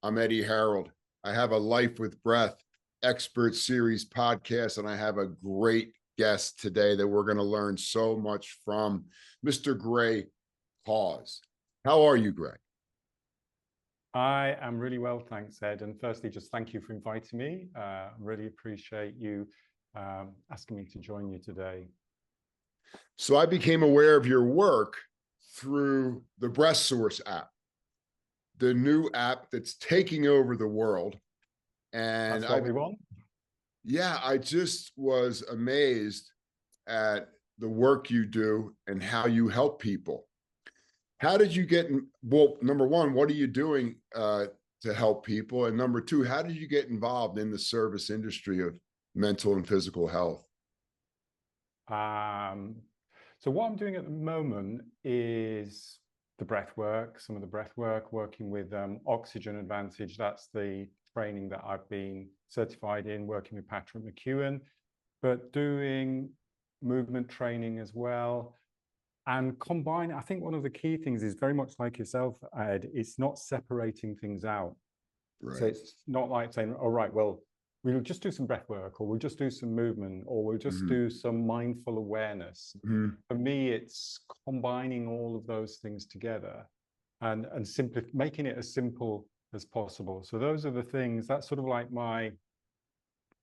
I'm Eddie Harold. I have a Life with Breath expert series podcast, and I have a great guest today that we're going to learn so much from, Mr. Gray Caws. How are you, Gray? I am really well, thanks, Ed. And firstly, just thank you for inviting me. I really appreciate you asking me to join you today. So I became aware of your work through the Breath Source app, the new app that's taking over the world. And That's what we want. Yeah, I just was amazed at the work you do and how you help people. How did you get in? Well, number one, what are you doing to help people? And number two, how did you get involved in the service industry of mental and physical health? So what I'm doing at the moment is the breath work, some of the breath work, working with Oxygen Advantage. That's the training that I've been certified in, working with Patrick McEwen, but doing movement training as well. And combine, I think one of the key things is very much like yourself, Ed, it's not separating things out. Right. So it's not like saying, all right, well, we'll just do some breath work, or we'll just do some movement, or we'll just do some mindful awareness. For me, it's combining all of those things together and simply making it as simple as possible. So those are the things, that's sort of like my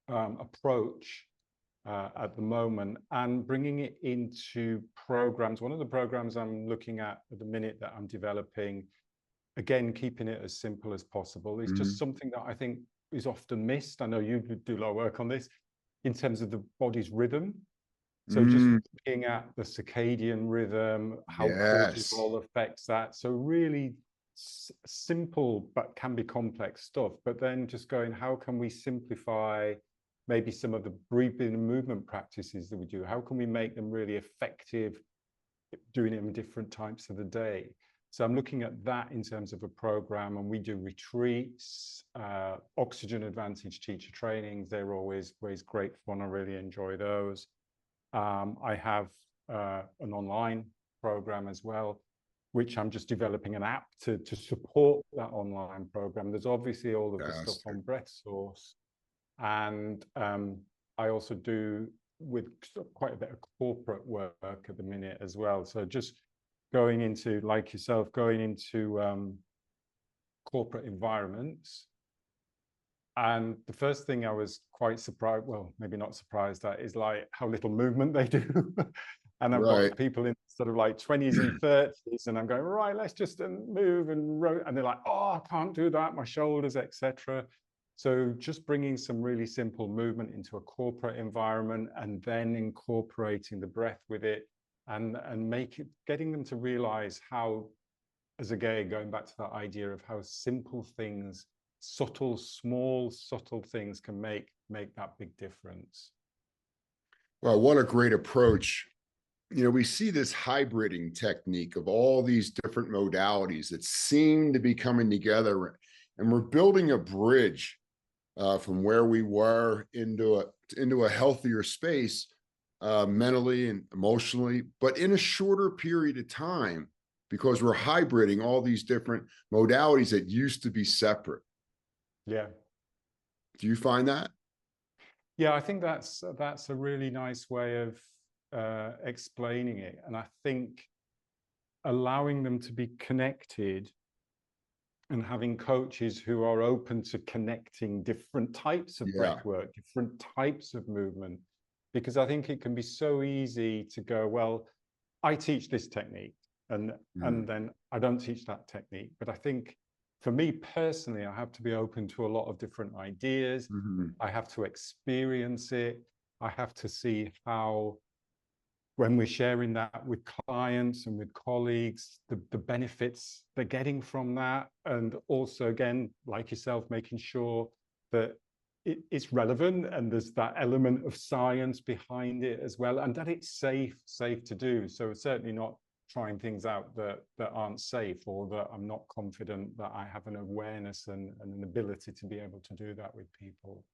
approach at the moment, and bringing it into programs. One of the programs I'm looking at the minute that I'm developing, again, keeping it as simple as possible, is just something that I think is often missed. I know you do a lot of work on this in terms of the body's rhythm. So just looking at the circadian rhythm, how cortisol affects that. So really simple, but can be complex stuff. But then just going, how can we simplify maybe some of the breathing and movement practices that we do? How can we make them really effective, doing it in different times of the day? So I'm looking at that in terms of a program, and we do retreats, Oxygen Advantage teacher trainings. They're always great fun. I really enjoy those. I have an online program as well, which I'm just developing an app to support that online program. There's obviously all of the stuff on Breath Source. And I also do with quite a bit of corporate work at the minute as well. So just going into, like yourself, going into corporate environments. And the first thing I was quite surprised, well, maybe not surprised at, is like how little movement they do. And I've got people in sort of like 20s and 30s, and I'm going, right, let's just move and rotate. And they're like, oh, I can't do that, my shoulders, etc. So just bringing some really simple movement into a corporate environment, and then incorporating the breath with it, and getting them to realize how, as again, going back to that idea of how simple things, small, subtle things can make that big difference. Well, what a great approach. You know, we see this hybriding technique of all these different modalities that seem to be coming together, and we're building a bridge from where we were into a healthier space, mentally and emotionally, but in a shorter period of time, because we're hybriding all these different modalities that used to be separate. Yeah. Do you find that? Yeah, I think that's a really nice way of explaining it. And I think allowing them to be connected and having coaches who are open to connecting different types of breath work, different types of movement, because I think it can be so easy to go, well, I teach this technique and then I don't teach that technique. But I think for me personally, I have to be open to a lot of different ideas. I have to experience it. I have to see how, when we're sharing that with clients and with colleagues, the benefits they're getting from that. And also, again, like yourself, making sure that it's relevant and there's that element of science behind it as well, and that it's safe to do. So certainly not trying things out that aren't safe, or that I'm not confident that I have an awareness and an ability to be able to do that with people.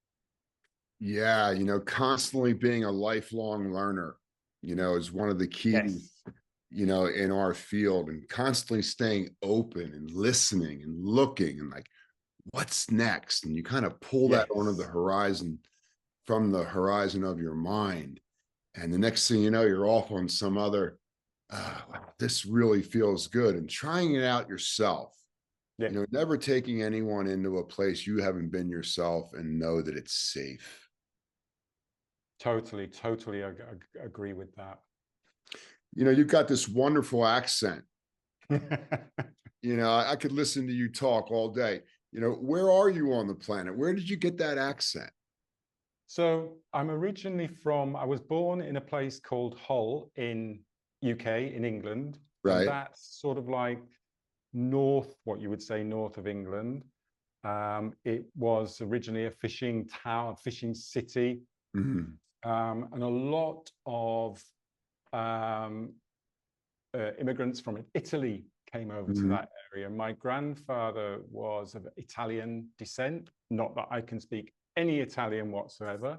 Yeah, you know, constantly being a lifelong learner, you know, is one of the keys, you know, in our field, and constantly staying open and listening and looking and like, what's next? And you kind of pull that onto the Yes. horizon from the horizon of your mind. And the next thing you know, you're off on some other, wow, this really feels good. And trying it out yourself, Yeah. never taking anyone into a place you haven't been yourself and know that it's safe. Totally agree with that. You've got this wonderful accent. I could listen to you talk all day. Where are you on the planet? Where did you get that accent? So I was born in a place called Hull in UK, in England. And Right. that's sort of like what you would say north of England. It was originally a fishing town, fishing city. Mm-hmm. And a lot of immigrants from Italy came over to Mm-hmm. that area. My grandfather was of Italian descent. Not that I can speak any Italian whatsoever,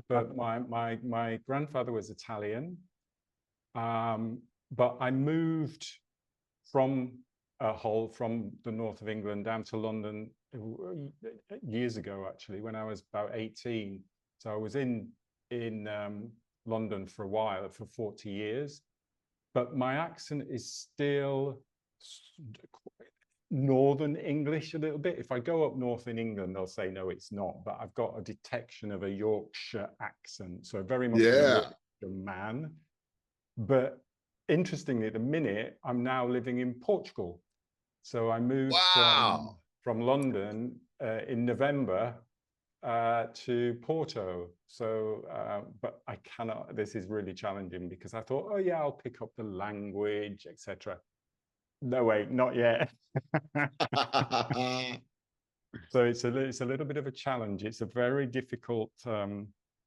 but my grandfather was Italian. But I moved from Hull, from the north of England, down to London years ago, actually, when I was about 18. So I was in London for a while, for 40 years. But my accent is still Northern English a little bit. If I go up north in England, they'll say, no, it's not. But I've got a detection of a Yorkshire accent. So very much a Yeah. Yorkshire man. But interestingly, at the minute, I'm now living in Portugal. So I moved Wow. from London in November to Porto. So, but I cannot, this is really challenging because I thought, oh yeah, I'll pick up the language, etc. No, wait, not yet. So it's a little bit of a challenge. It's a very difficult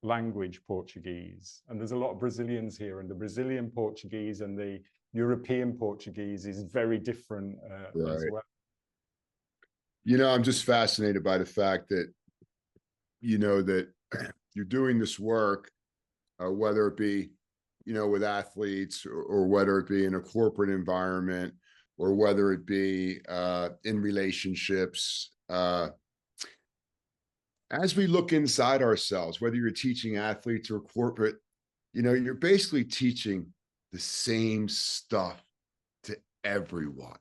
language, Portuguese. And there's a lot of Brazilians here, and the Brazilian Portuguese and the European Portuguese is very different as Right. well. I'm just fascinated by the fact that, that you're doing this work, whether it be, with athletes or whether it be in a corporate environment or whether it be in relationships. As we look inside ourselves, whether you're teaching athletes or corporate, you're basically teaching the same stuff to everyone,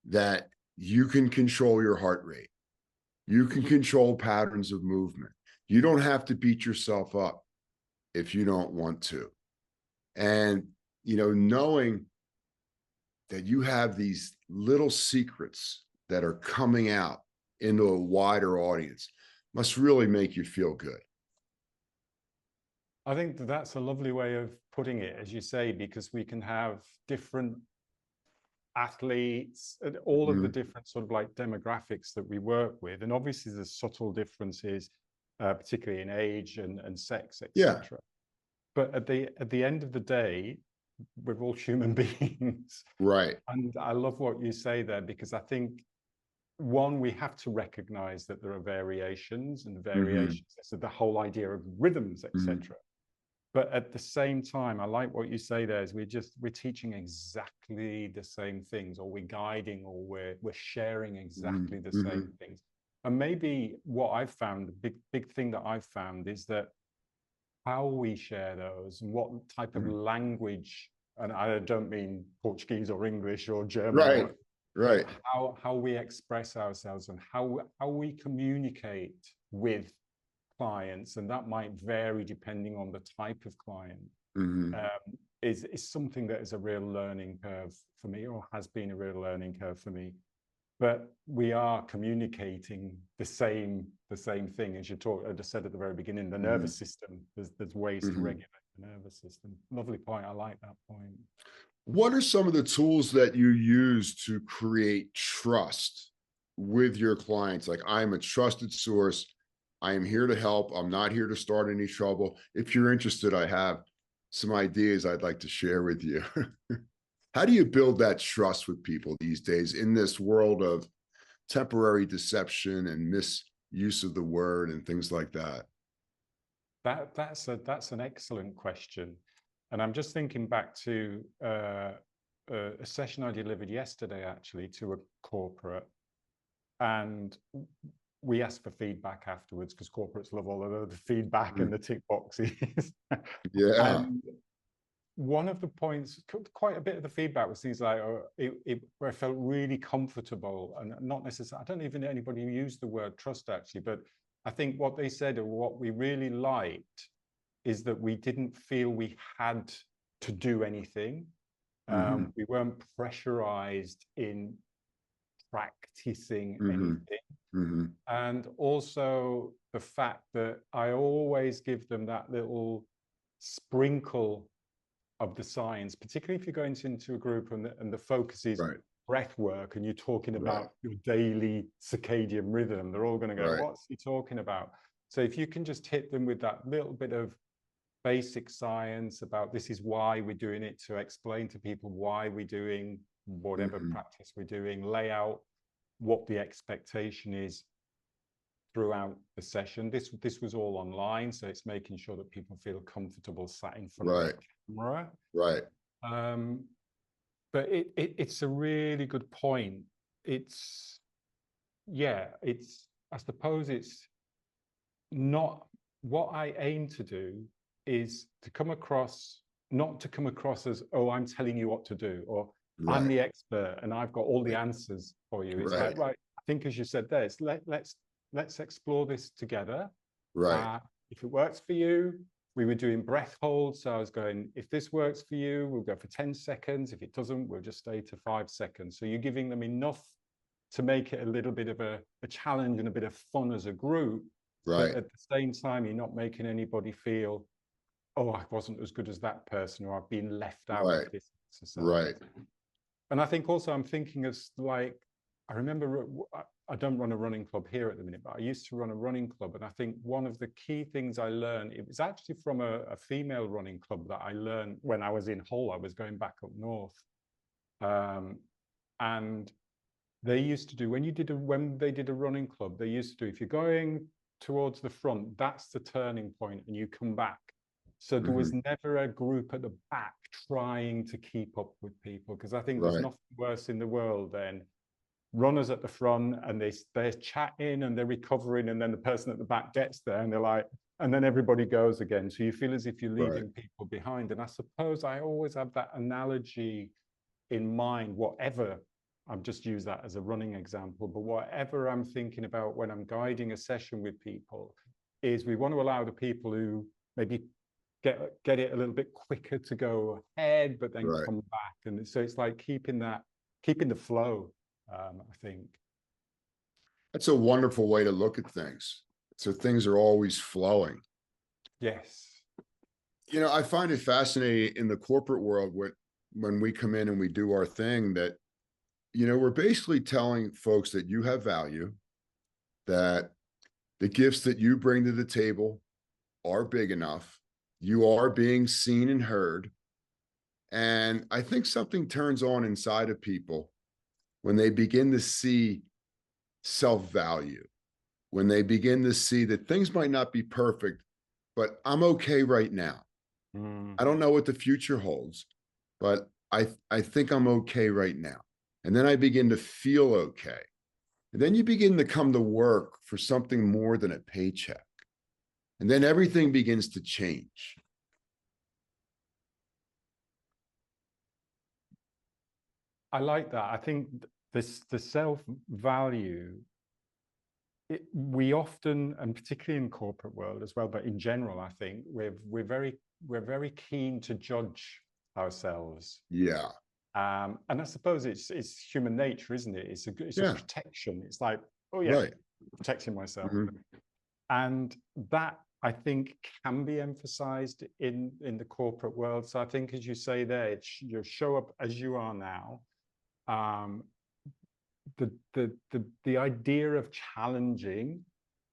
that you can control your heart rate. You can control patterns of movement. You don't have to beat yourself up if you don't want to. And, knowing that you have these little secrets that are coming out into a wider audience must really make you feel good. I think that's a lovely way of putting it, as you say, because we can have different athletes and all of the different sort of like demographics that we work with. And obviously there's subtle differences, particularly in age and sex, Yeah. etc. But at the end of the day, we're all human beings. Right. And I love what you say there, because I think, one, we have to recognize that there are variations and variations. So the whole idea of rhythms, etc. But at the same time, I like what you say there, is we're teaching exactly the same things, or we're guiding, or we're sharing exactly the same things. And maybe what I've found, the big thing that I've found, is that how we share those and what type of language, and I don't mean Portuguese or English or German, Right. Right. but how we express ourselves and how we communicate with clients, and that might vary depending on the type of client, is something that is a real learning curve for me, or has been a real learning curve for me. But we are communicating the same thing, as I just said at the very beginning, the nervous system. There's ways to regulate the nervous system. Lovely point. I like that point. What are some of the tools that you use to create trust with your clients? Like, I'm a trusted source. I am here to help. I'm not here to start any trouble. If you're interested, I have some ideas I'd like to share with you. How do you build that trust with people these days in this world of temporary deception and misuse of the word and things like that? That's an excellent question. And I'm just thinking back to a session I delivered yesterday, actually, to a corporate. And we ask for feedback afterwards because corporates love all of the feedback and the tick boxes. Yeah. And one of the points, quite a bit of the feedback was things like, where I felt really comfortable, and not necessarily, I don't even know anybody who used the word trust actually, but I think what they said, or what we really liked, is that we didn't feel we had to do anything. We weren't pressurized in practicing anything. And also the fact that I always give them that little sprinkle of the science, particularly if you're going into a group and the focus is breath work and you're talking about your daily circadian rhythm. They're all going to go, what's he talking about? So if you can just hit them with that little bit of basic science about this is why we're doing it, to explain to people why we're doing whatever practice we're doing, lay out what the expectation is throughout the session. This was all online, so it's making sure that people feel comfortable sat in front of the camera. But it's a really good point. It's, yeah, it's, I suppose it's not, what I aim to do is to come across, not to come across as, oh, I'm telling you what to do, or I'm the expert and I've got all the answers for you. It's like, right, I think as you said there, it's let's explore this together. If it works for you, we were doing breath holds. So I was going, if this works for you, we'll go for 10 seconds. If it doesn't, we'll just stay to 5 seconds. So you're giving them enough to make it a little bit of a challenge and a bit of fun as a group. But at the same time, you're not making anybody feel, oh, I wasn't as good as that person, or I've been left out of this exercise. And I think also I'm thinking as like, I remember, I don't run a running club here at the minute, but I used to run a running club. And I think one of the key things I learned, it was actually from a female running club that I learned when I was in Hull. I was going back up north. And they used to do, when they did a running club, they used to do, if you're going towards the front, that's the turning point and you come back. So there was never a group at the back trying to keep up with people, because I think there's nothing worse in the world than runners at the front and they're chatting and they're recovering, and then the person at the back gets there and they're like, and then everybody goes again. So you feel as if you're leaving people behind. And I suppose I always have that analogy in mind, whatever, I've just used that as a running example, but whatever I'm thinking about when I'm guiding a session with people is we want to allow the people who maybe get it a little bit quicker to go ahead, but then come back. And so it's like keeping the flow, I think. That's a wonderful way to look at things. So things are always flowing. Yes. You know, I find it fascinating in the corporate world when we come in and we do our thing that, you know, we're basically telling folks that you have value, that the gifts that you bring to the table are big enough. You are being seen and heard. And I think something turns on inside of people when they begin to see self-value, when they begin to see that things might not be perfect, but I'm okay right now. I don't know what the future holds, but I think I'm okay right now. And then I begin to feel okay. And then you begin to come to work for something more than a paycheck. And then everything begins to change. I like that. I think the self-value, we often, and particularly in corporate world as well, but in general, I think we're very keen to judge ourselves. Yeah. And I suppose it's human nature, isn't it? It's a protection. It's like, oh yeah, protecting myself. And that, I think, can be emphasized in the corporate world. So I think, as you say there, you show up as you are now. The idea of challenging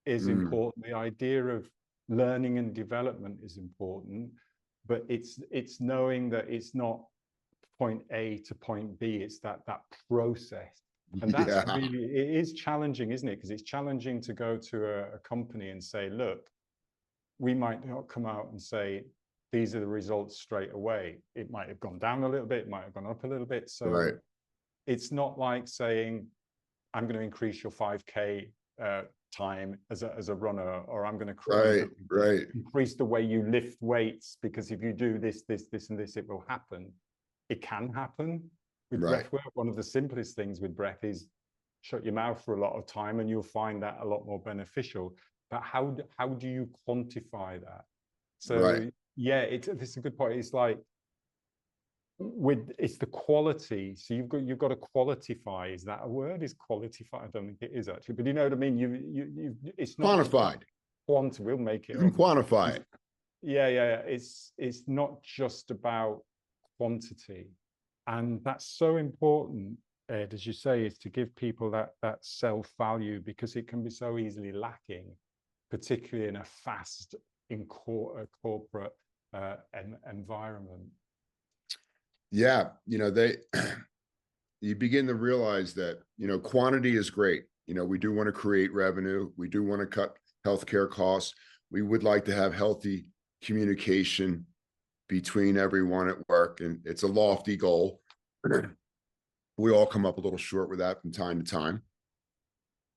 is important. The idea of learning and development is important, but it's knowing that it's not point A to point B. It's that process. And that's really, it is challenging, isn't it? Because it's challenging to go to a company and say, look, we might not come out and say, these are the results straight away. It might have gone down a little bit, it might have gone up a little bit. So it's not like saying, I'm going to increase your 5K time as a runner, or I'm going Right, to right, increase the way you lift weights, because if you do this, and this, it will happen. It can happen with right, breath work. One of the simplest things with breath is shut your mouth for a lot of time, and you'll find that a lot more beneficial. But how do you quantify that? right. So yeah, it's a good point. It's like it's the quality. So you've got to qualify. Is that a word? Is qualify? I don't think it is actually, but you know what I mean. You it's not Quantified. quantum. We'll make it You can up. quantify it. Yeah. It's not just about quantity, and that's so important, Ed, as you say, is to give people that self-value, because it can be so easily lacking, particularly in a fast corporate environment. Yeah, you begin to realize that, quantity is great. We do want to create revenue. We do want to cut healthcare costs. We would like to have healthy communication between everyone at work, and it's a lofty goal. We all come up a little short with that from time to time.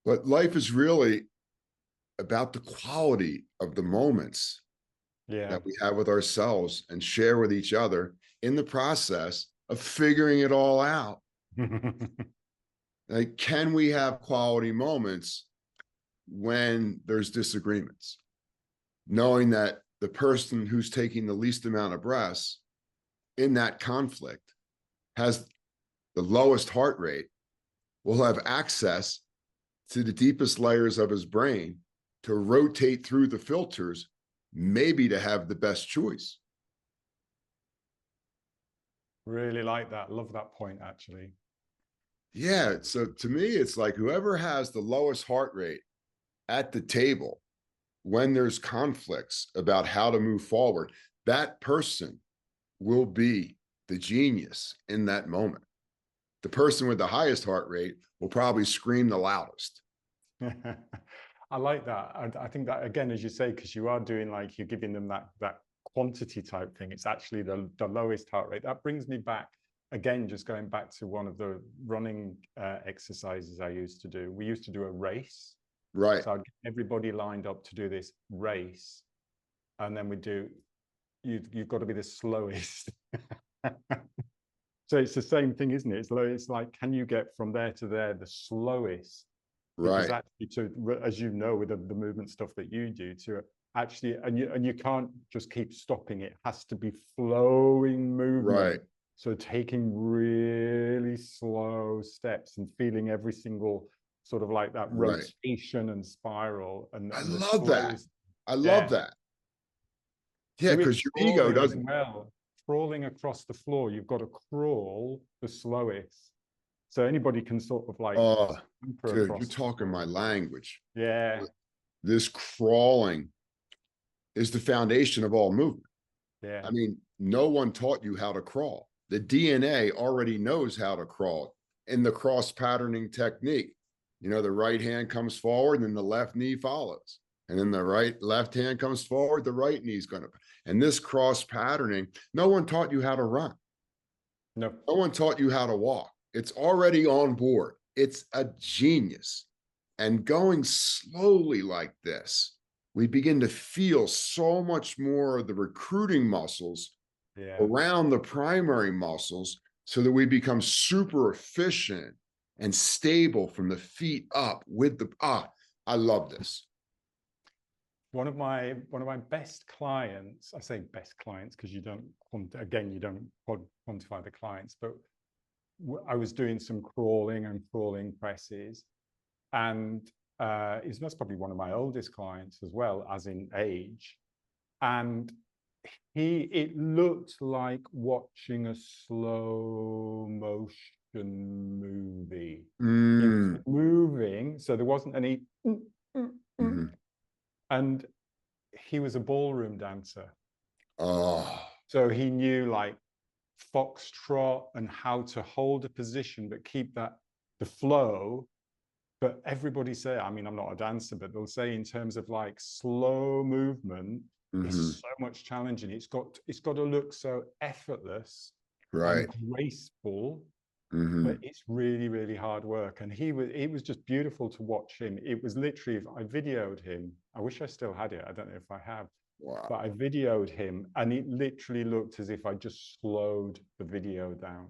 But life is really about the quality of the moments Yeah. that we have with ourselves and share with each other in the process of figuring it all out. Like, can we have quality moments when there's disagreements? Knowing that the person who's taking the least amount of breaths in that conflict has the lowest heart rate, will have access to the deepest layers of his brain to rotate through the filters, maybe to have the best choice. Really like that. Love that point, actually. Yeah. So to me, it's like whoever has the lowest heart rate at the table when there's conflicts about how to move forward, that person will be the genius in that moment. The person with the highest heart rate will probably scream the loudest. I like that. I think that, again, as you say, because you are doing, like, you're giving them that quantity type thing. It's actually the lowest heart rate. That brings me back, again, just going back to one of the running exercises I used to do. We used to do a race. Right. So I'd get everybody lined up to do this race. And then you've got to be the slowest. So it's the same thing, isn't it? It's like, can you get from there to there the slowest? Because Right. actually, as you know, with the movement stuff that you do, to actually, and you can't just keep stopping. It has to be flowing movement. Right. So taking really slow steps and feeling every single sort of like that Right. rotation and spiral. And I the love that. slowest. I love Yeah. that. Yeah, Do it because your ego crawling as doesn't. well. Crawling across the floor, you've got to crawl the slowest. So anybody can sort of like Oh, scamper dude, you're across the talking floor. my language. Yeah, This crawling is the foundation of all movement. yeah. I mean, no one taught you how to crawl. The DNA already knows how to crawl in the cross patterning technique. The right hand comes forward and then the left knee follows. And then the left hand comes forward, the right knee's going to. And this cross patterning, no one taught you how to run. No. No one taught you how to walk. It's already on board. It's a genius. And going slowly like this, we begin to feel so much more of the recruiting muscles Yeah. around the primary muscles so that we become super efficient and stable from the feet up with I love this. One of my best clients, I say best clients because you don't quantify the clients, but I was doing some crawling presses, and that's probably one of my oldest clients as well, as in age. And it looked like watching a slow motion movie. He was moving, so there wasn't any and he was a ballroom dancer. Oh, So he knew like foxtrot and how to hold a position but keep the flow. But everybody say, I mean, I'm not a dancer, but they'll say in terms of like slow movement, it's so much challenging. It's got to look so effortless right. and graceful. but Hmm. it's really, really hard work. And it was just beautiful to watch him. It was literally, I videoed him. I wish I still had it. I don't know if I have, but Wow. I videoed him, and it literally looked as if I just slowed the video down.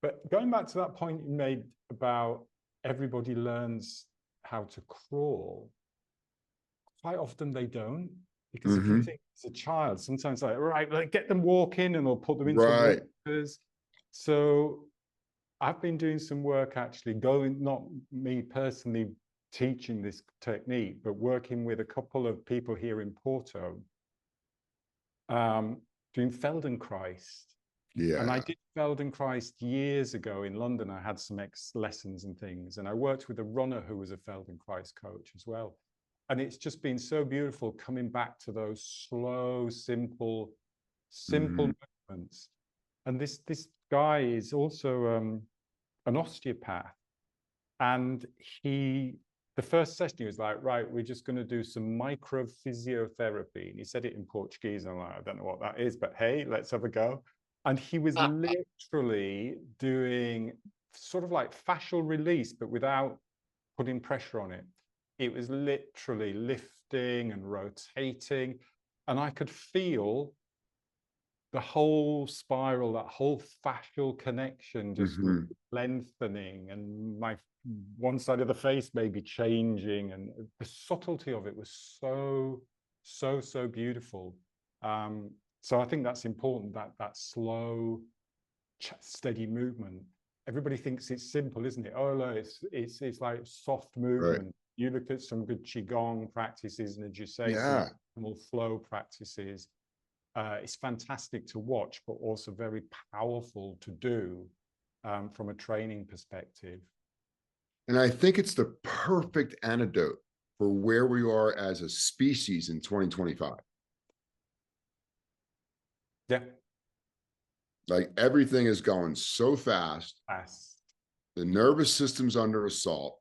But going back to that point you made about everybody learns how to crawl, quite often they don't. Because if you Hmm. think as a child, sometimes like, right, like get them walking and they'll put them into Right. walkers. So I've been doing some work actually, going, not me personally teaching this technique, but working with a couple of people here in Porto, doing Feldenkrais. And I Yeah. did Feldenkrais years ago in London. I had some lessons and things, and I worked with a runner who was a Feldenkrais coach as well. And it's just been so beautiful coming back to those slow, simple Hmm. movements. And this guy is also an osteopath, and the first session he was like, right, we're just going to do some micro physiotherapy, and he said it in Portuguese, and I'm like, I don't know what that is, but hey, let's have a go. And he was literally doing sort of like fascial release, but without putting pressure on it. It was literally lifting and rotating, and I could feel the whole spiral, that whole fascial connection just Hmm. lengthening, and my one side of the face maybe changing, and the subtlety of it was so beautiful. So I think that's important, that slow, steady movement. Everybody thinks it's simple, isn't it? Oh, no, it's like soft Right. movement. You look at some good qigong practices, and as you say, some Yeah. flow practices. It's fantastic to watch, but also very powerful to do from a training perspective. And I think it's the perfect antidote for where we are as a species in 2025. Yeah, Like everything is going so fast. fast. The nervous system's under assault.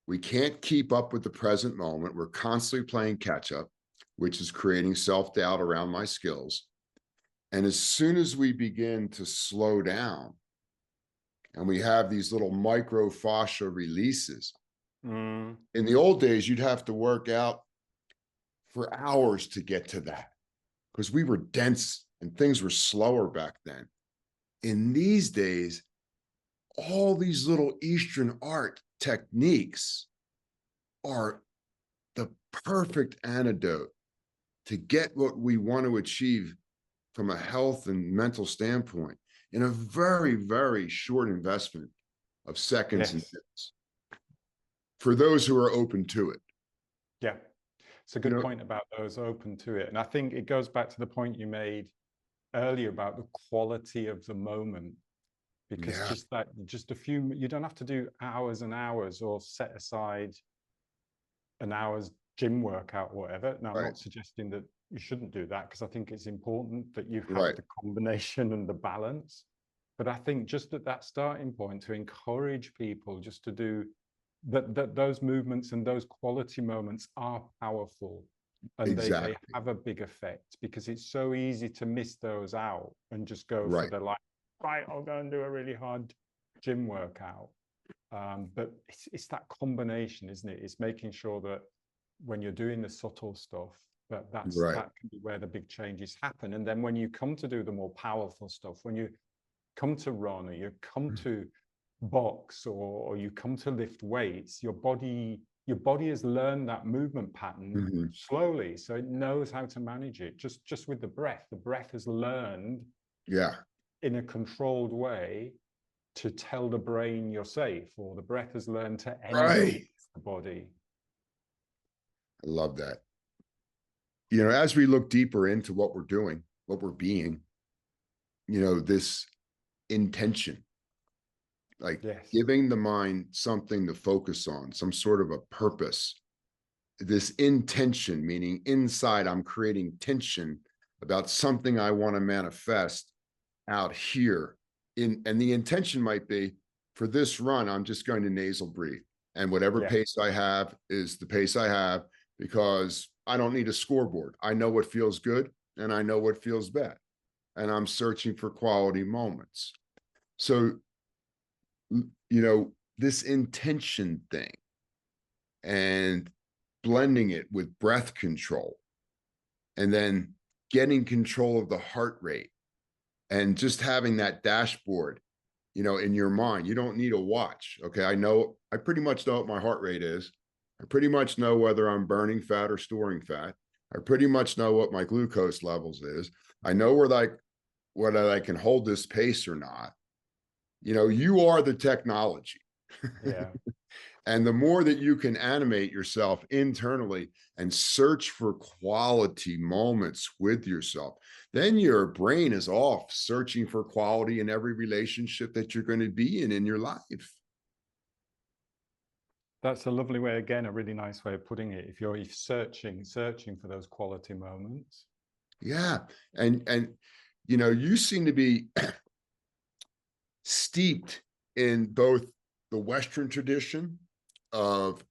We can't keep up with the present moment. We're constantly playing catch up, which is creating self doubt around my skills. And as soon as we begin to slow down and we have these little micro fascia releases, Mm, in the old days, you'd have to work out for hours to get to that because we were dense and things were slower back then. In these days, all these little Eastern art techniques are the perfect antidote to get what we want to achieve from a health and mental standpoint in a very, very short investment of seconds and yes. minutes for those who are open to it. Yeah. It's a You good know, point about those open to it. And I think it goes back to the point you made earlier about the quality of the moment, because yeah, just a few, you don't have to do hours and hours or set aside an hour's gym workout or whatever. Now, I'm right, not suggesting that you shouldn't do that, because I think it's important that you have right, the combination and the balance. But I think just at that starting point, to encourage people just to do that those movements and those quality moments are powerful, and they exactly, have a big effect, because it's so easy to miss those out and just go for right, the, like, right, I'll go and do a really hard gym workout. But it's that combination, isn't it? It's making sure that when you're doing the subtle stuff, right. that can be where the big changes happen. And then when you come to do the more powerful stuff, when you come to run, or you come to box, or you come to lift weights, your body has learned that movement pattern Mhm. slowly, so it knows how to manage it. Just with the breath has learned Yeah, in a controlled way to tell the brain you're safe, or the breath has learned to right. energize the body. I love that. You know, as we look deeper into what we're doing, what we're being, this intention, like Yes. giving the mind something to focus on, some sort of a purpose. This intention, meaning inside, I'm creating tension about something I want to manifest out here. And the intention might be, for this run, I'm just going to nasal breathe. And whatever Yeah. pace I have is the pace I have, because I don't need a scoreboard. I know what feels good and I know what feels bad. And I'm searching for quality moments. So this intention thing and blending it with breath control, and then getting control of the heart rate, and just having that dashboard, in your mind. You don't need a watch. Okay. I pretty much know what my heart rate is. I pretty much know whether I'm burning fat or storing fat. I pretty much know what my glucose levels is. I know whether I can hold this pace or not. You are the technology. Yeah. And the more that you can animate yourself internally and search for quality moments with yourself, then your brain is off searching for quality in every relationship that you're going to be in your life. That's a lovely way, again, a really nice way of putting it. If you're searching for those quality moments. Yeah. And you seem to be steeped in both the Western tradition of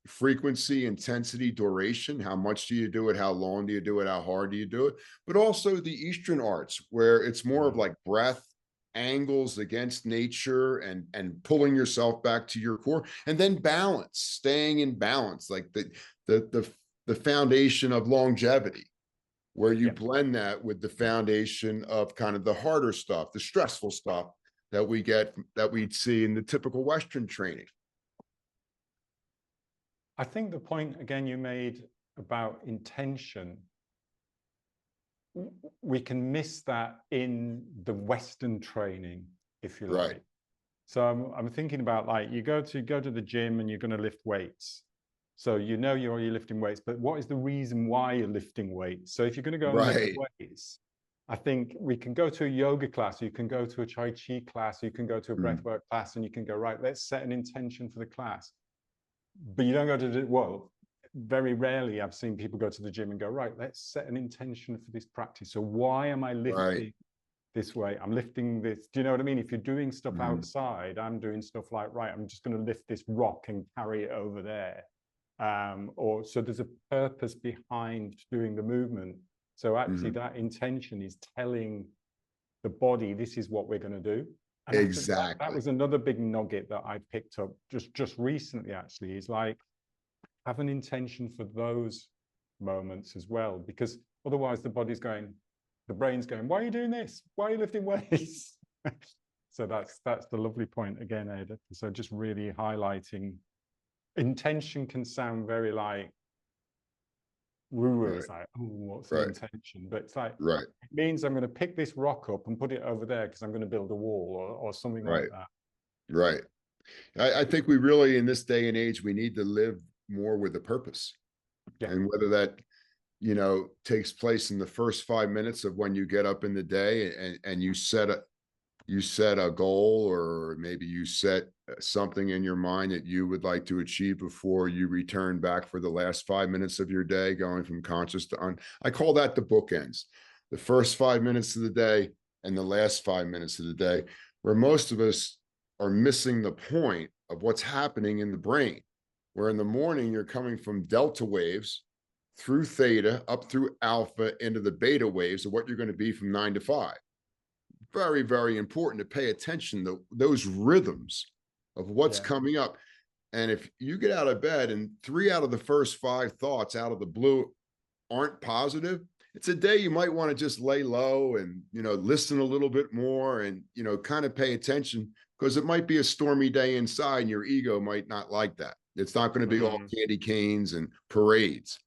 frequency, intensity, duration. How much do you do it? How long do you do it? How hard do you do it? But also the Eastern arts, where it's more of like breath, angles against nature, and pulling yourself back to your core, and then balance, staying in balance, like the foundation of longevity, where you blend that with the foundation of kind of the harder stuff, the stressful stuff that we see in the typical Western training. I think the point, again, you made about intention, we can miss that in the Western training, if you like. So I'm thinking about, like, you go to the gym and you're going to lift weights. So you're lifting weights, but what is the reason why you're lifting weights? So if you're going to go and lift weights, I think we can go to a yoga class, you can go to a Tai Chi class, you can go to a breathwork class, and you can go, right, let's set an intention for the class. But you don't go to very rarely I've seen people go to the gym and go, right, let's set an intention for this practice. So why am I lifting this way? I'm lifting this. Do you know what I mean? If you're doing stuff outside, I'm doing stuff like, right, I'm just going to lift this rock and carry it over there. So there's a purpose behind doing the movement. So actually that intention is telling the body, this is what we're going to do. And exactly. That was another big nugget that I picked up just recently, actually, is like, have an intention for those moments as well, because otherwise the brain's going, why are you doing this? Why are you lifting weights? So that's the lovely point again, Ed. So just really highlighting intention can sound very like woo-woo. It's like, oh, what's the intention? But it's like, it means I'm going to pick this rock up and put it over there because I'm going to build a wall or something like that. Right. I think we really, in this day and age, we need to live more with a purpose. And whether that, takes place in the first 5 minutes of when you get up in the day and you set a goal, or maybe you set something in your mind that you would like to achieve before you return back for the last 5 minutes of your day, going from conscious to I call that the bookends, the first 5 minutes of the day and the last 5 minutes of the day, where most of us are missing the point of what's happening in the brain, where in the morning you're coming from delta waves through theta up through alpha into the beta waves of what you're going to be from 9 to 5. Very, very important to pay attention to those rhythms of what's coming up. And if you get out of bed and 3 out of the first 5 thoughts out of the blue aren't positive, it's a day you might want to just lay low and, listen a little bit more and, kind of pay attention, because it might be a stormy day inside and your ego might not like that. It's not going to be all candy canes and parades.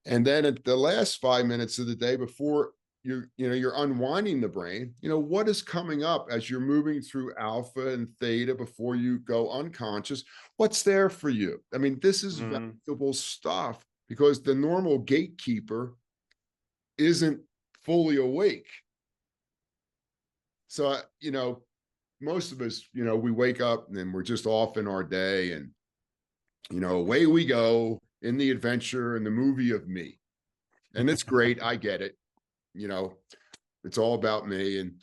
And then at the last 5 minutes of the day, before you're unwinding the brain, what is coming up as you're moving through alpha and theta before you go unconscious? What's there for you? I mean, this is valuable stuff, because the normal gatekeeper isn't fully awake. So, most of us, we wake up and then we're just off in our day, and, away we go in the adventure and the movie of me. And it's great. I get it. It's all about me. And,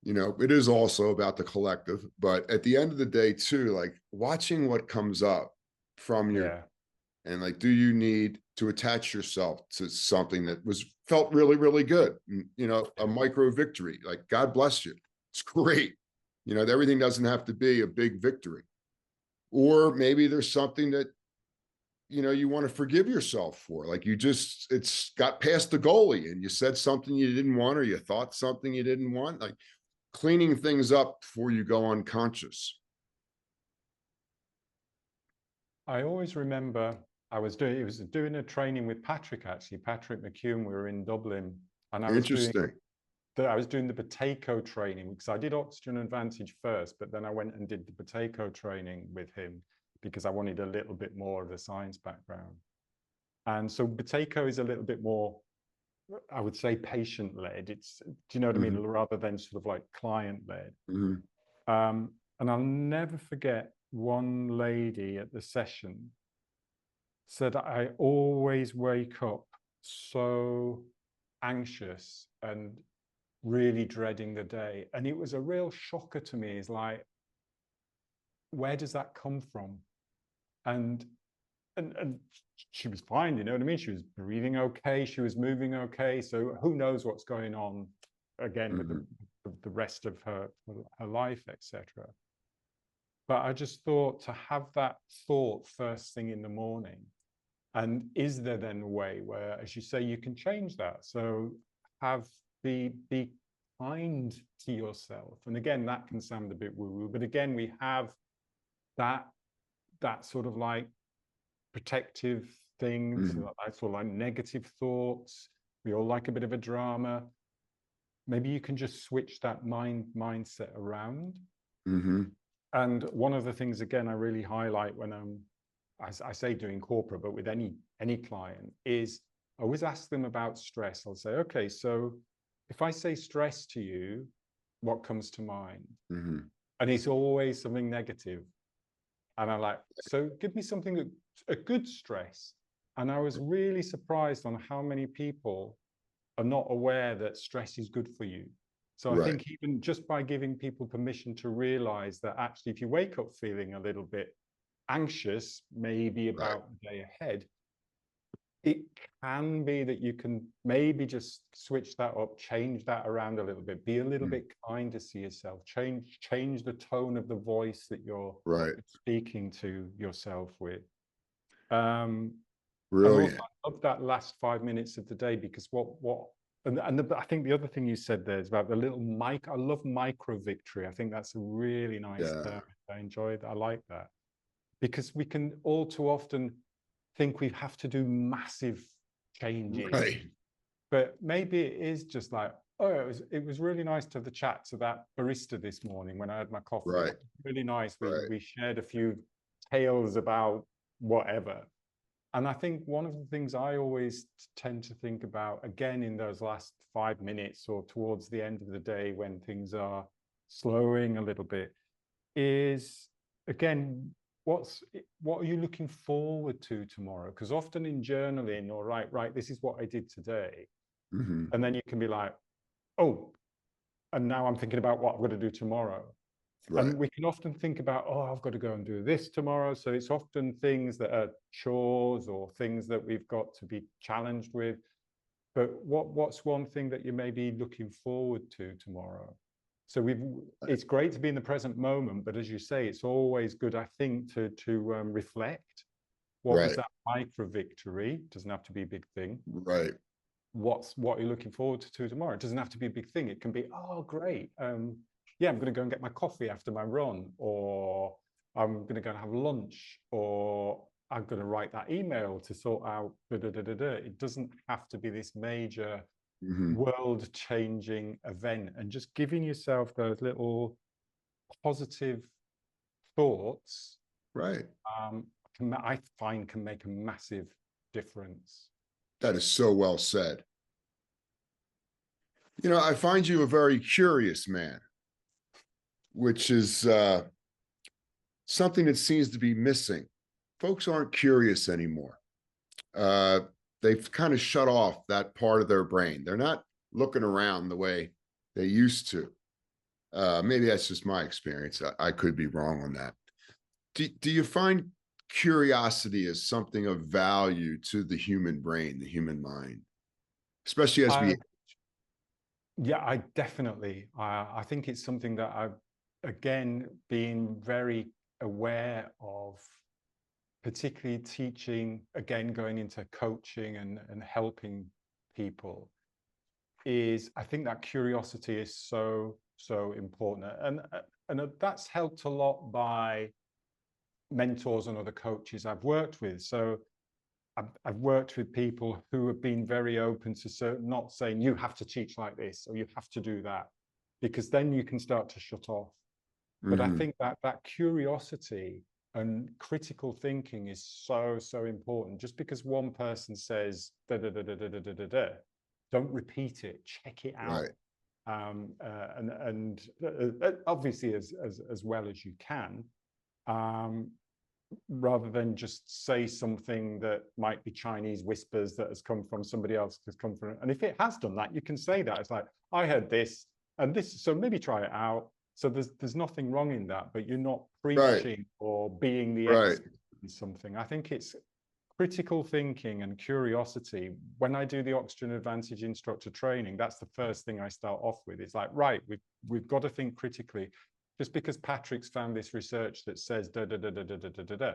it is also about the collective. But at the end of the day, too, like watching what comes up from your, and like, do you need to attach yourself to something that felt really, really good? And, a micro victory, like, God bless you. It's great. You know, everything doesn't have to be a big victory. Or maybe there's something that, you know, you want to forgive yourself for. Like it's got past the goalie and you said something you didn't want, or you thought something you didn't want. Like cleaning things up before you go unconscious. I always remember doing a training with Patrick, actually, Patrick McCune. We were in Dublin, and Interesting. I was doing the potato training because I did Oxygen Advantage first, but then I went and did the potato training with him because I wanted a little bit more of the science background. And so potato is a little bit more, I would say, patient-led. It's, do you know what I mean? Rather than sort of like client-led. And I'll never forget one lady at the session said, I always wake up so anxious and really dreading the day. And it was a real shocker to me. Is like, where does that come from? And she was fine, you know what I mean? She was breathing okay, she was moving okay. So who knows what's going on again with the rest of her life, etc. But I just thought, to have that thought first thing in the morning, and is there then a way where, as you say, you can change that? So be kind to yourself. And again, that can sound a bit woo-woo, but again, we have that sort of like protective things, that sort of like negative thoughts. We all like a bit of a drama. Maybe you can just switch that mindset around. And one of the things, again, I really highlight when I say doing corporate, but with any client, is I always ask them about stress. I'll say, okay, so if I say stress to you, what comes to mind? And it's always something negative. And I'm like, so give me something, a good stress. And I was really surprised on how many people are not aware that stress is good for you. So I think even just by giving people permission to realize that actually, if you wake up feeling a little bit anxious, maybe about the day ahead, it can be that you can maybe just switch that up, change that around a little bit, be a little bit kinder to yourself, change the tone of the voice that you're speaking to yourself with. Brilliant. I love that last 5 minutes of the day, because I think the other thing you said there is about the little I love micro victory. I think that's a really nice term. I enjoy that. I like that, because we can all too often think we have to do massive changes, but maybe it is just like, oh, it was really nice to have the chat to that barista this morning when I had my coffee. Really nice. We shared a few tales about whatever. And I think one of the things I always tend to think about, again, in those last 5 minutes or towards the end of the day when things are slowing a little bit, is, again, what are you looking forward to tomorrow? Because often in journaling, or right, this is what I did today. And then you can be like, oh, and now I'm thinking about what I'm going to do tomorrow. And we can often think about, oh, I've got to go and do this tomorrow. So it's often things that are chores or things that we've got to be challenged with. But what's one thing that you may be looking forward to tomorrow? So it's great to be in the present moment, but as you say, it's always good, I think, to reflect. What was that micro victory? Doesn't have to be a big thing. What are you looking forward to tomorrow? It doesn't have to be a big thing. It can be, oh, great. Yeah, I'm going to go and get my coffee after my run, or I'm going to go and have lunch, or I'm going to write that email to sort out It doesn't have to be this major world-changing event. And just giving yourself those little positive thoughts, I find can make a massive difference. That is so well said. You know, I find you a very curious man, which is something that seems to be missing. Folks aren't curious anymore. They've kind of shut off that part of their brain. They're not looking around the way they used to. Maybe that's just my experience. I could be wrong on that. Do you find curiosity as something of value to the human brain, the human mind, especially as we... Yeah, I definitely. I think it's something that again, being very aware of, particularly teaching, again, going into coaching and helping people, is I think that curiosity is so important. And that's helped a lot by mentors and other coaches I've worked with. So I've worked with people who have been very open to not saying you have to teach like this or you have to do that, because then you can start to shut off. But I think that curiosity and critical thinking is so important. Just because one person says da da da da da da da da, da, don't repeat it. Check it out, and obviously as well as you can, rather than just say something that might be Chinese whispers that has come from somebody else, has come from. And if it has done that, you can say that. It's like, I heard this and this, so maybe try it out. So there's nothing wrong in that, but you're not preaching or being the expert in something. I think it's critical thinking and curiosity. When I do the Oxygen Advantage instructor training, that's the first thing I start off with. It's like, right, we've got to think critically. Just because Patrick's found this research that says da da da da da da da da da,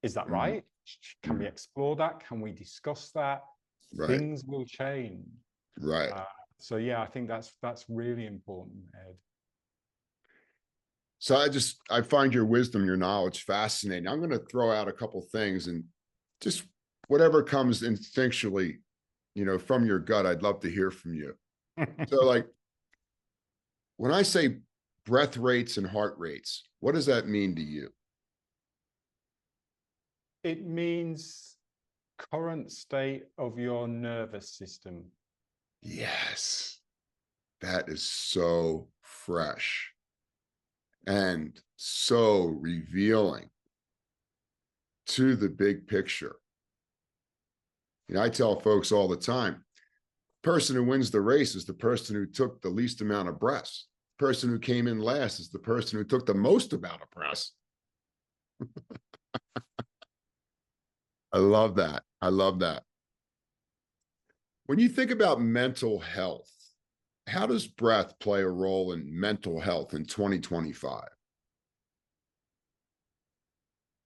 is that right? Can we explore that? Can we discuss that? Things will change. So yeah, I think that's really important, Ed. So I find your wisdom, your knowledge fascinating. I'm going to throw out a couple things and just whatever comes instinctually, from your gut, I'd love to hear from you. So like, when I say breath rates and heart rates, what does that mean to you? It means current state of your nervous system. Yes, that is so fresh and so revealing to the big picture. I tell folks all the time, the person who wins the race is the person who took the least amount of breaths. The person who came in last is the person who took the most amount of breaths. I love that. I love that. When you think about mental health, how does breath play a role in mental health in 2025?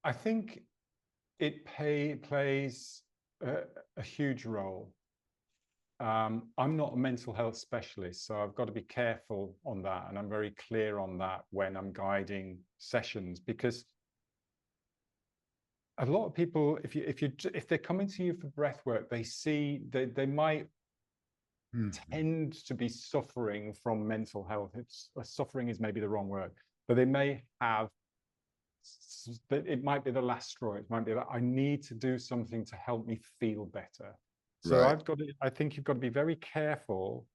I think it plays a huge role. I'm not a mental health specialist, so I've got to be careful on that. And I'm very clear on that when I'm guiding sessions, because a lot of people, if they're coming to you for breath work, they might tend to be suffering from mental health. Suffering is maybe the wrong word, but they may have, it might be the last straw. It might be that I need to do something to help me feel better. So I think you've got to be very careful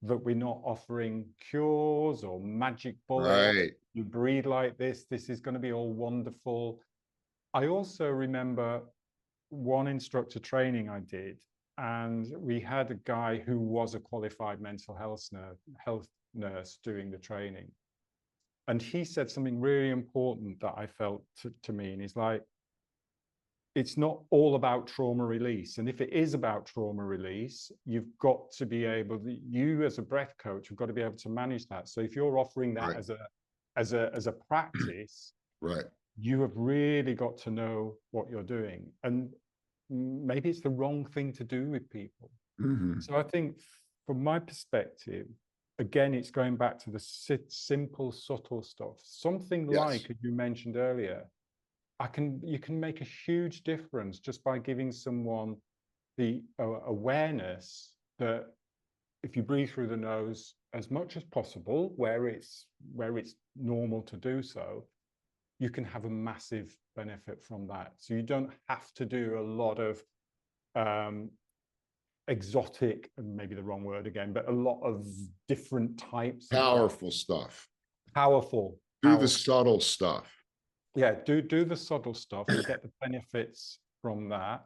that we're not offering cures or magic bullets. You breathe like this is going to be all wonderful. I also remember one instructor training I did, and we had a guy who was a qualified mental health nurse doing the training. And he said something really important that I felt to me. And he's like, it's not all about trauma release. And if it is about trauma release, you've got to be able to, you as a breath coach, you've got to be able to manage that. So if you're offering that as a practice, you have really got to know what you're doing. And maybe it's the wrong thing to do with people. So I think from my perspective, again, it's going back to the simple, subtle stuff. Something like, as you mentioned earlier, you can make a huge difference just by giving someone the awareness that if you breathe through the nose as much as possible, where it's normal to do so, you can have a massive benefit from that. So you don't have to do a lot of exotic, and maybe the wrong word again, but a lot of different types of stuff. Powerful. Do the subtle stuff. Yeah, do the subtle stuff and get the benefits from that.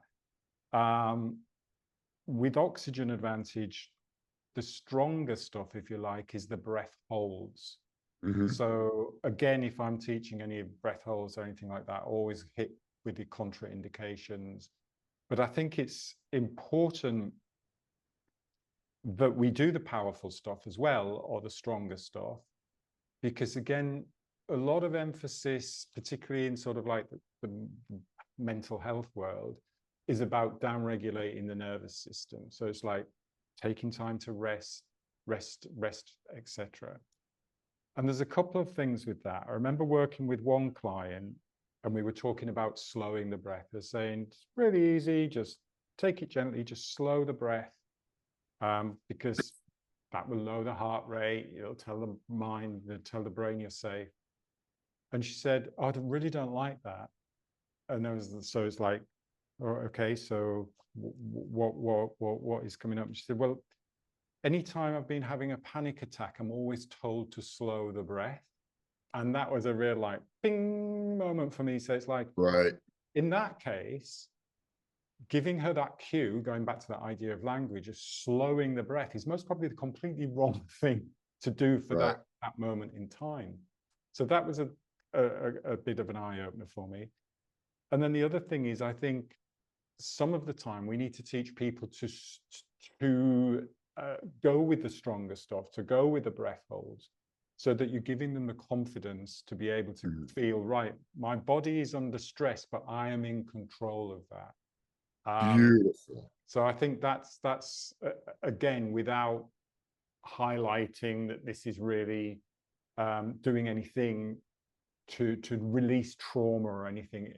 With Oxygen Advantage, the stronger stuff, if you like, is the breath holds. So again, if I'm teaching any breath holds or anything like that, always hit with the contraindications. But I think it's important that we do the powerful stuff as well, or the stronger stuff, because again, a lot of emphasis, particularly in sort of like the mental health world, is about downregulating the nervous system. So it's like taking time to rest, etc. And there's a couple of things with that. I remember working with one client and we were talking about slowing the breath. They're saying it's really easy, just take it gently, just slow the breath, because that will lower the heart rate. It'll tell the mind, it'll tell the brain you're safe. And she said, oh, I really don't like that. And so it's like, oh, okay, so what is coming up? And she said, well, anytime I've been having a panic attack, I'm always told to slow the breath. And that was a real like bing moment for me. So it's like, Right. In that case, giving her that cue, going back to that idea of language, of slowing the breath is most probably the completely wrong thing to do for Right. that moment in time. So that was a bit of an eye-opener for me. And then the other thing is, I think some of the time we need to teach people to go with the stronger stuff, to go with the breath holds, so that you're giving them the confidence to be able to feel, right, my body is under stress, but I am in control of that. Beautiful. So I think that's again, without highlighting that this is really doing anything to release trauma or anything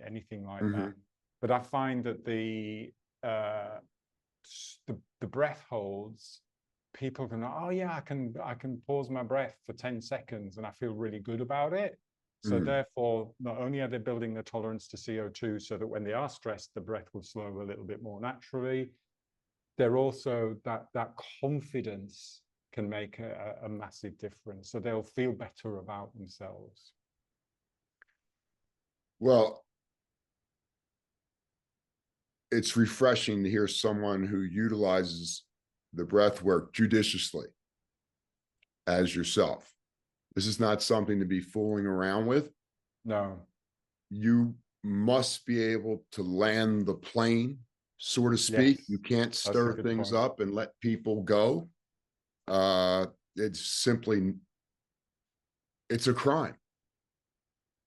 like that. But I find that the breath holds, people can, oh yeah, I can pause my breath for 10 seconds and I feel really good about it. So therefore, not only are they building the tolerance to CO2 so that when they are stressed, the breath will slow a little bit more naturally, they're also, that confidence can make a massive difference. So they'll feel better about themselves. Well, it's refreshing to hear someone who utilizes the breath work judiciously as yourself. This is not something to be fooling around with. No. You must be able to land the plane, so to speak. Yes, you can't stir things up and let people go. It's simply, it's a crime.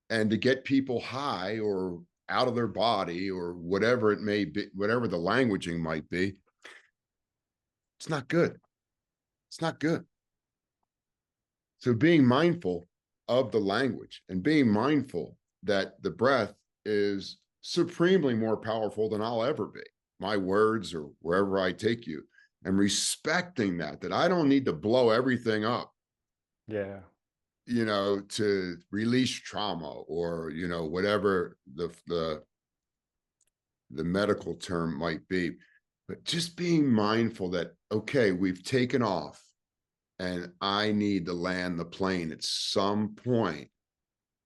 And to get people high or out of their body or whatever it may be, whatever the languaging might be, it's not good. It's not good. So being mindful of the language and being mindful that the breath is supremely more powerful than I'll ever be, my words or wherever I take you, and respecting that I don't need to blow everything up. Yeah. To release trauma or, whatever the medical term might be, but just being mindful that, okay, we've taken off and I need to land the plane at some point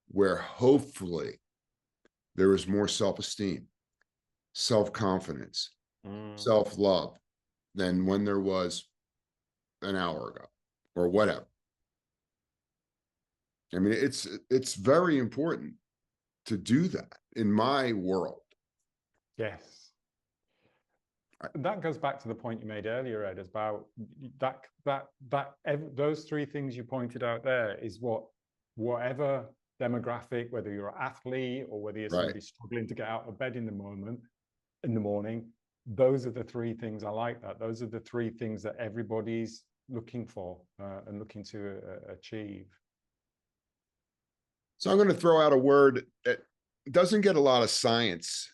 where hopefully there is more self-esteem, self-confidence, self-love than when there was an hour ago or whatever. I mean, it's very important to do that in my world. Yes. That goes back to the point you made earlier, Ed, about those three things you pointed out there is whatever demographic, whether you're an athlete or whether you're somebody struggling to get out of bed in the morning, those are the three things I like that. Those are the three things that everybody's looking for and looking to achieve. So I'm going to throw out a word that doesn't get a lot of science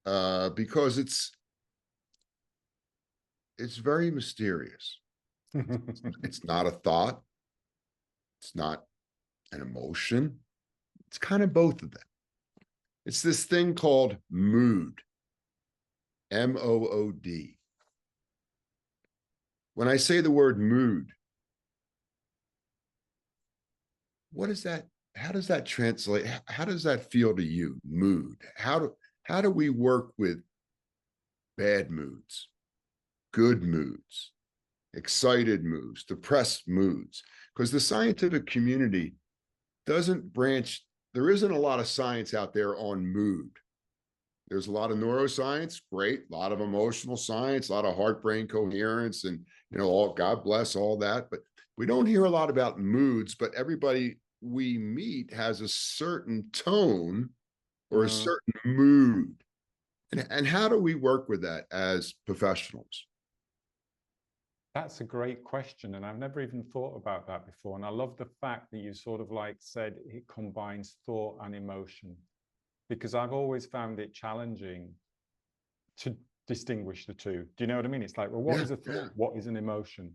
because it's very mysterious. It's not a thought. It's not an emotion. It's kind of both of them. It's this thing called mood. M-O-O-D. When I say the word mood, what is that? How does that translate? How does that feel to you? Mood. How do we work with bad moods, good moods, excited moods, depressed moods? Because the scientific community doesn't branch. There isn't a lot of science out there on mood. There's a lot of neuroscience, great, a lot of emotional science, a lot of heart-brain coherence, and all, God bless all that. But we don't hear a lot about moods, but everybody we meet has a certain tone or a Mm. certain mood. And how do we work with that as professionals? That's a great question, and I've never even thought about that before. And I love the fact that you sort of like said it combines thought and emotion, because I've always found it challenging to distinguish the two. Do you know what I mean? It's like, well, what Yeah, is a thought? yeah, What is an emotion?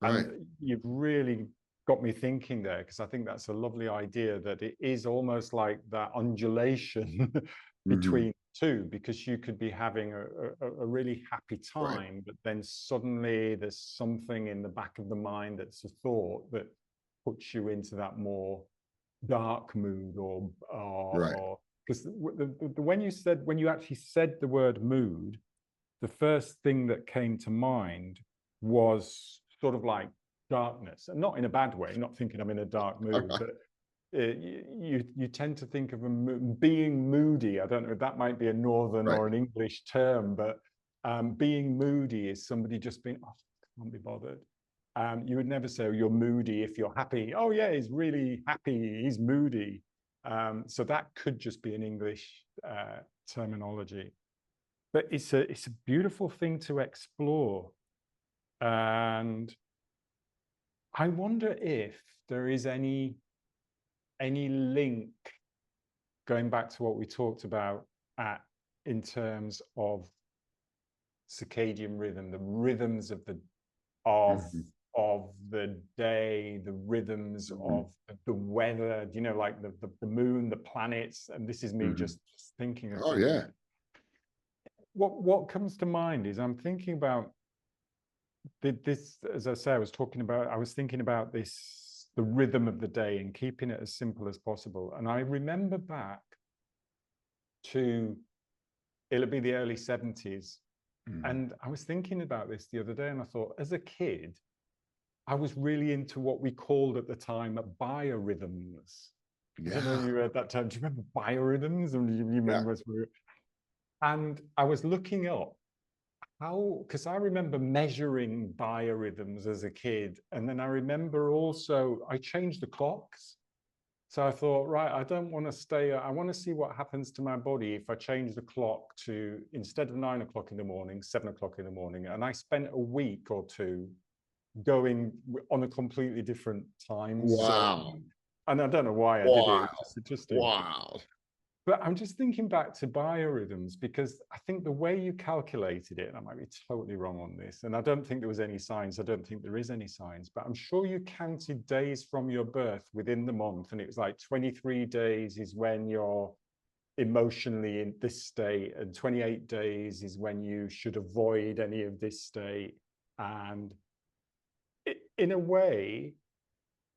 right. And you've really got me thinking there, because I think that's a lovely idea, that it is almost like that undulation Mm-hmm. between two, because you could be having a really happy Right, time, but then suddenly there's something in the back of the mind that's a thought that puts you into that more dark mood, right. or because when you actually said the word mood, the first thing that came to mind was sort of like darkness, and not in a bad way, not thinking I'm in a dark mood, but you tend to think of being moody. I don't know, that might be a northern Right. or an English term, but being moody is somebody just being, oh, can't be bothered. You would never say, oh, you're moody if you're happy. Oh yeah, he's really happy, he's moody. So that could just be an English terminology. But it's a beautiful thing to explore. And I wonder if there is any link, going back to what we talked about in terms of circadian rhythm, the rhythms of the of Mm-hmm. of the day, the rhythms Mm-hmm. of the weather, you know, like the moon, the planets. And this is me Mm-hmm. just thinking of Oh things. yeah. What comes to mind is I'm thinking about this, as I say, I was thinking about this, the rhythm of the day and keeping it as simple as possible. And I remember back to, it'll be the early 70s. Mm-hmm. And I was thinking about this the other day, and I thought, as a kid, I was really into what we called at the time biorhythms. I don't know if Yeah, you heard that term. Do you remember biorhythms? And you yeah. remember, and I was looking up how, because I remember measuring biorhythms as a kid. And then I remember also I changed the clocks. So I thought, right, I don't want to stay, I want to see what happens to my body if I change the clock to, instead of 9 o'clock in the morning, 7 o'clock in the morning. And I spent a week or two going on a completely different time Wow. zone. And I don't know why I did it. It was Wow. just interesting. Wow. But I'm just thinking back to biorhythms, because I think the way you calculated it, and I might be totally wrong on this, and I don't think there was any science, I don't think there is any science, but I'm sure you counted days from your birth within the month, and it was like 23 days is when you're emotionally in this state, and 28 days is when you should avoid any of this state. And in a way,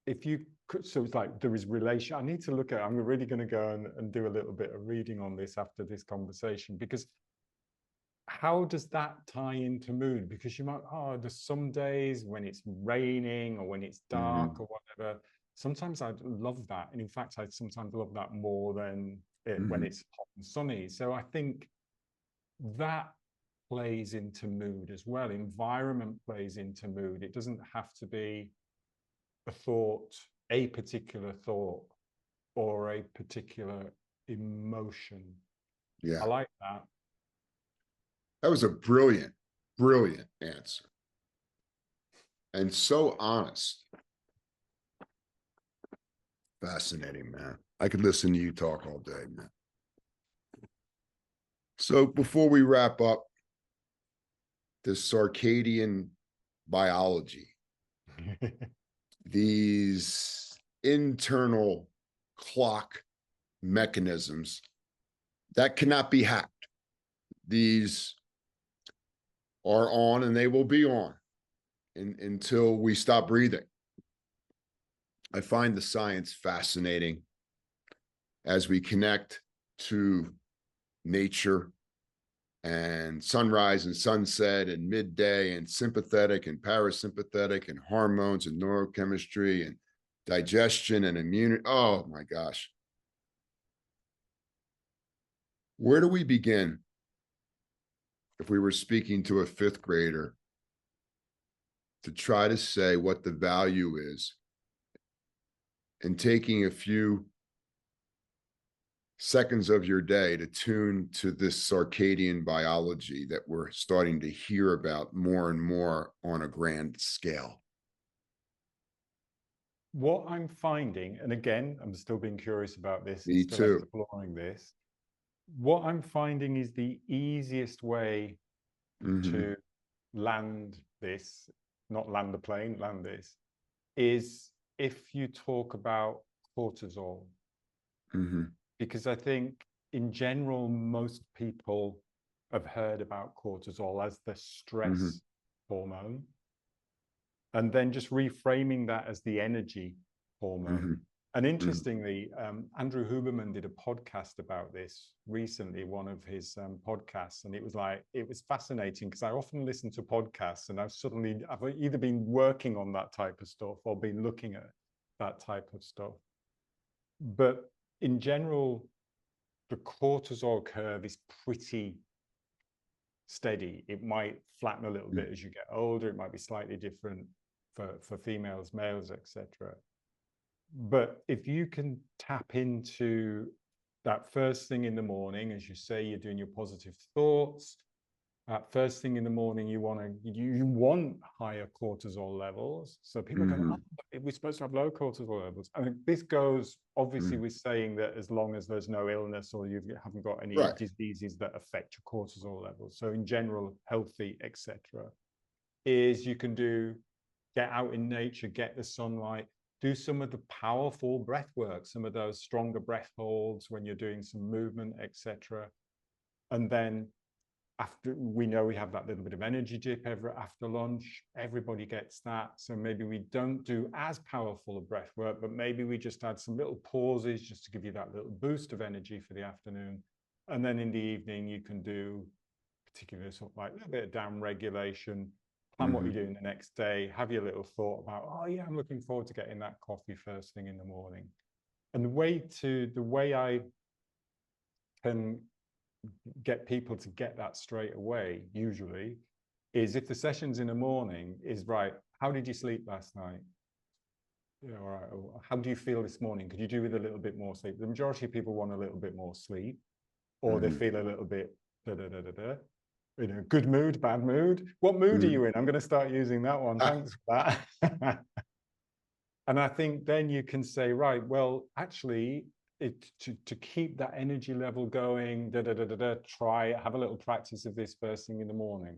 if you could, so it's like there is relation. I need to look at, I'm really going to go and do a little bit of reading on this after this conversation, because how does that tie into mood? Because you might, oh, there's some days when it's raining or when it's Mm-hmm. dark or whatever. Sometimes I love that. And in fact, I sometimes love that more than when Mm-hmm. it's hot and sunny. So I think that plays into mood as well. Environment plays into mood. It doesn't have to be a thought, a particular thought, or a particular emotion. I Yeah. like that. That was a brilliant, brilliant answer. And so honest. Fascinating, man. I could listen to you talk all day, man. So before we wrap up, the circadian biology, these internal clock mechanisms that cannot be hacked. These are on and they will be on until we stop breathing. I find the science fascinating as we connect to nature and sunrise and sunset and midday and sympathetic and parasympathetic and hormones and neurochemistry and digestion and immunity. Oh my gosh. Where do we begin if we were speaking to a fifth grader to try to say what the value is and taking a few seconds of your day to tune to this circadian biology that we're starting to hear about more and more on a grand scale? What I'm finding, and again, I'm still being curious about this and Me still too. exploring this, what I'm finding is the easiest way to land this, not land the plane, land this, is if you talk about cortisol. Because I think in general, most people have heard about cortisol as the stress hormone, and then just reframing that as the energy hormone. And interestingly, Andrew Huberman did a podcast about this recently, one of his podcasts, and it was fascinating because I often listen to podcasts and I've either been working on that type of stuff or been looking at that type of stuff. But in general, the cortisol curve is pretty steady. It might flatten a little bit as you get older. It might be slightly different for females, males, etc. But if you can tap into that first thing in the morning, as you say, you're doing your positive thoughts. First thing in the morning, you want higher cortisol levels. So people go, oh, we're supposed to have low cortisol levels. I mean, this goes obviously with saying that as long as there's no illness or you haven't got any diseases that affect your cortisol levels. So in general, healthy, etc. Is you can get out in nature, get the sunlight, do some of the powerful breath work, some of those stronger breath holds when you're doing some movement, etc. And then after, we know we have that little bit of energy dip after lunch, everybody gets that. So maybe we don't do as powerful a breath work, but maybe we just add some little pauses just to give you that little boost of energy for the afternoon. And then in the evening, you can do particularly sort of like a little bit of down regulation, plan what you're doing the next day, have your little thought about, oh yeah, I'm looking forward to getting that coffee first thing in the morning. And the way I can get people to get that straight away, usually, is if the session's in the morning, is right, how did you sleep last night? Yeah, all right. How do you feel this morning? Could you do with a little bit more sleep? The majority of people want a little bit more sleep, or they feel a little bit in a good mood, bad mood. What mood are you in? I'm going to start using that one. Thanks for that. And I think then you can say, right, well, actually, to keep that energy level going, have a little practice of this first thing in the morning.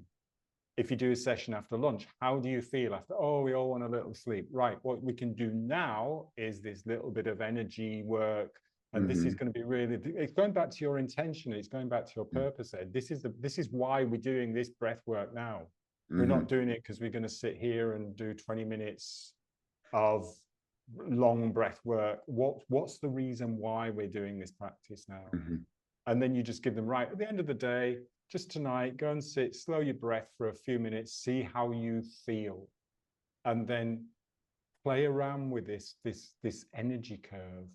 If you do a session after lunch, how do you feel after? Oh, we all want a little sleep. Right, what we can do now is this little bit of energy work. And this is going to be really, it's going back to your intention. It's going back to your purpose. This is why we're doing this breath work now. We're not doing it because we're going to sit here and do 20 minutes of long breath work. What's the reason why we're doing this practice now? And then you just give them, right, at the end of the day, just tonight, go and sit, slow your breath for a few minutes, see how you feel. And then play around with this energy curve.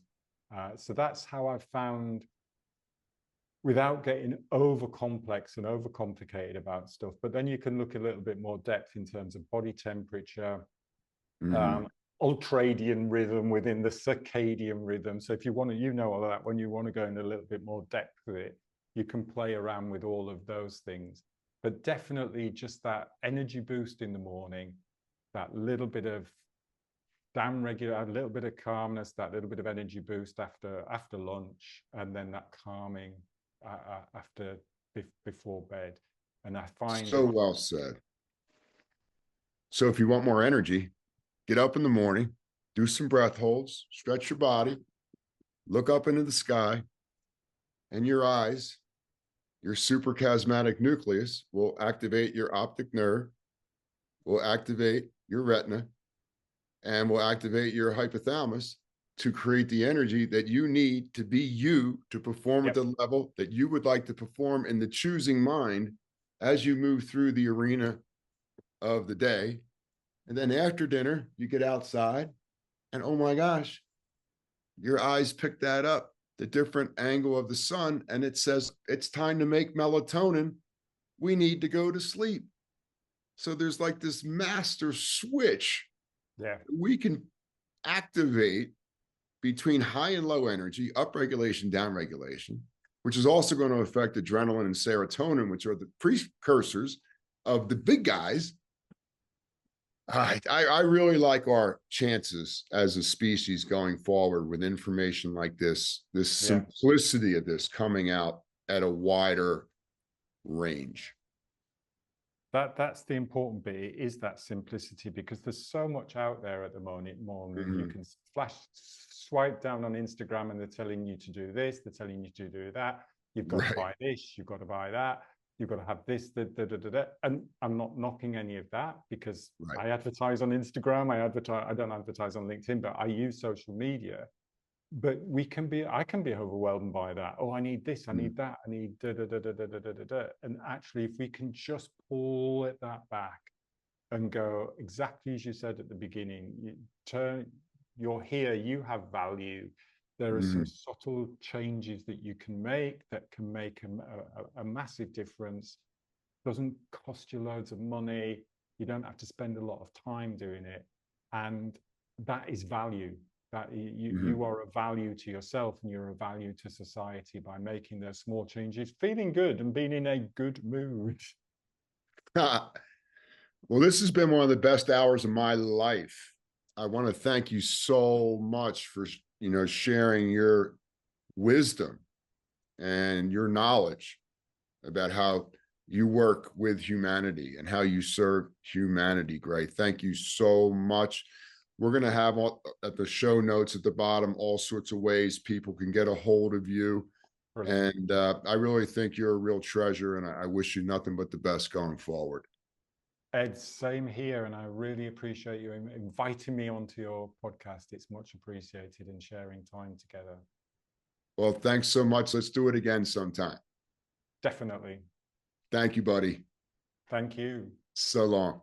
So that's how I've found, without getting over complex and over complicated about stuff, but then you can look a little bit more depth in terms of body temperature, ultradian rhythm within the circadian rhythm. So if you want to, all of that, when you want to go in a little bit more depth with it, you can play around with all of those things. But definitely just that energy boost in the morning, that little bit of a little bit of calmness, that little bit of energy boost after lunch, and then that calming before bed. And I find so well said. So if you want more energy, get up in the morning, do some breath holds, stretch your body, look up into the sky, and your eyes, your suprachiasmatic nucleus will activate your optic nerve, will activate your retina, and will activate your hypothalamus to create the energy that you need to be you, to perform at the level that you would like to perform in the choosing mind as you move through the arena of the day. And then after dinner, you get outside and oh my gosh, your eyes pick that up, the different angle of the sun, and it says, it's time to make melatonin. We need to go to sleep. So there's like this master switch we can activate between high and low energy, upregulation, downregulation, which is also going to affect adrenaline and serotonin, which are the precursors of the big guys. I really like our chances as a species going forward with information like this Yeah. simplicity of this coming out at a wider range. That's the important bit, is that simplicity, because there's so much out there at the moment. You can swipe down on Instagram and they're telling you to do this, they're telling you to do that. You've got to buy this, you've got to buy that, you've got to have this, and I'm not knocking any of that, because I advertise on Instagram, I don't advertise on LinkedIn, but I use social media. But I can be overwhelmed by that. Oh, I need this, I need that, I need And actually, if we can just pull that back and go exactly as you said at the beginning, you're here, you have value. There are some subtle changes that you can make that can make a massive difference. Doesn't cost you loads of money. You don't have to spend a lot of time doing it. And that is value. That you are a value to yourself, and you're a value to society by making those small changes, feeling good and being in a good mood. Well, this has been one of the best hours of my life. I want to thank you so much for, sharing your wisdom and your knowledge about how you work with humanity and how you serve humanity. Great. Thank you so much. We're going to have at the show notes at the bottom all sorts of ways people can get a hold of you. Brilliant. And I really think you're a real treasure, and I wish you nothing but the best going forward. Ed, same here, and I really appreciate you inviting me onto your podcast. It's much appreciated, in sharing time together. Well, thanks so much. Let's do it again sometime. Definitely. Thank you, buddy. Thank you. So long.